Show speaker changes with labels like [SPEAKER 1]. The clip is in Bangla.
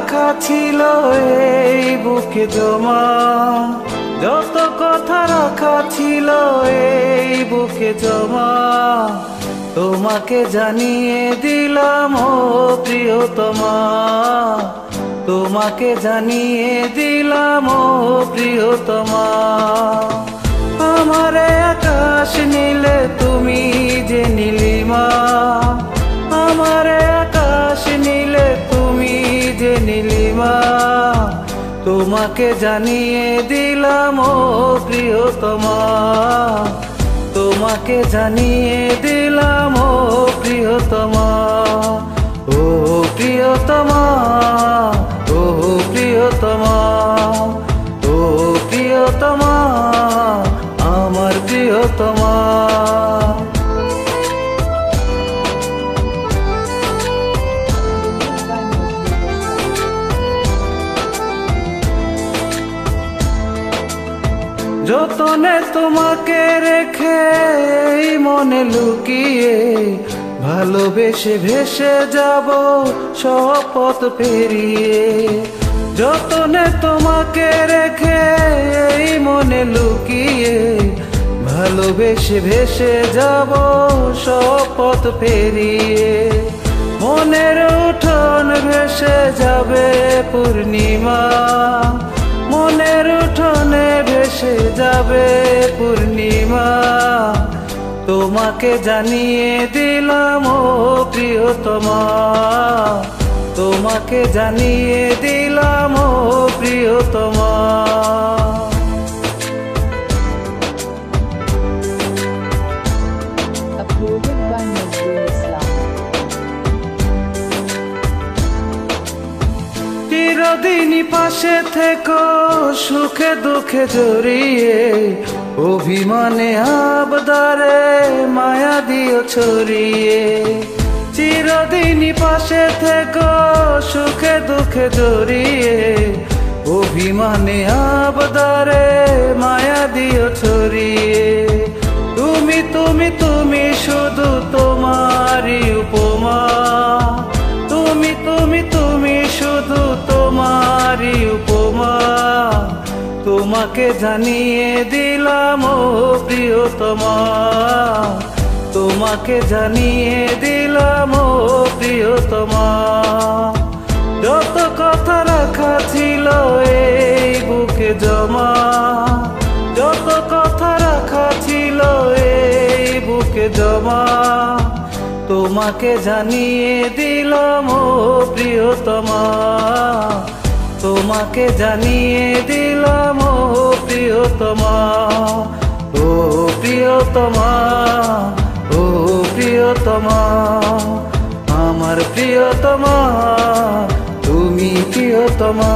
[SPEAKER 1] রাখা ছিল এই বুকে জমা, যত কথা রাখা ছিল এই বুকে জমা, তোমাকে জানিয়ে দিলাম ও প্রিয়তমা, তোমাকে জানিয়ে দিলাম ও প্রিয়তমা। আমার আকাশ নীলে তুমি যে নীলিমা, আমার আকাশ নীলে তুমি যে নীলিমা, তোমাকে জানিয়ে দিলাম ও প্রিয়তমা, তোমাকে জানিয়ে দিলাম ও প্রিয়তমা। ও প্রিয়তমা, ও প্রিয়তমা, ও প্রিয়তমা, আমার প্রিয়তমা। যতনে তোমাকে রেখে মনে লুকিয়ে, ভালোবেসে ভেসে যাব শপথ পেরিয়ে। যতনে তোমাকে রেখে মনে লুকিয়ে, ভালোবেসে ভেসে যাব শপথ পেরিয়ে। মনের উঠোন ভেসে যাবে পূর্ণিমা, মনের উঠোনে ভেসে যাবে পূর্ণিমা, তোমাকে জানিয়ে দিলাম ও প্রিয়তমা, তোমাকে জানিয়ে দিলাম ও প্রিয়তমা।
[SPEAKER 2] Uploaded by Nazrul Islam.
[SPEAKER 1] চিরদিনই পাশে থেকো সুখে দুঃখে জড়িয়ে, অভিমানে আবদারে মায়া দিও ছড়িয়ে। চিরদিনই পাশে থেকো সুখে দুঃখে জড়িয়ে, অভিমানে আবদারে মায়া দিও ছড়িয়ে। তুমি তুমি তুমি শুধু তোমারই উপমা, তুমি তুমি তুমি শুধু তোমারই উপমা, তোমাকে জানিয়ে দিলাম ও প্রিয়তমা, তোমাকে জানিয়ে দিলাম ও প্রিয়তমা। যত কথা রাখা ছিল এই বুকে জমা, যত কথা রাখা ছিল এই বুকে জমা, তোমাকে জানিয়ে দিলাম ও প্রিয়তমা, তোমাকে জানিয়ে দিলাম ও প্রিয়তমা। ও প্রিয়তমা, ও প্রিয়তমা, আমার প্রিয়তমা, তুমি প্রিয়তমা।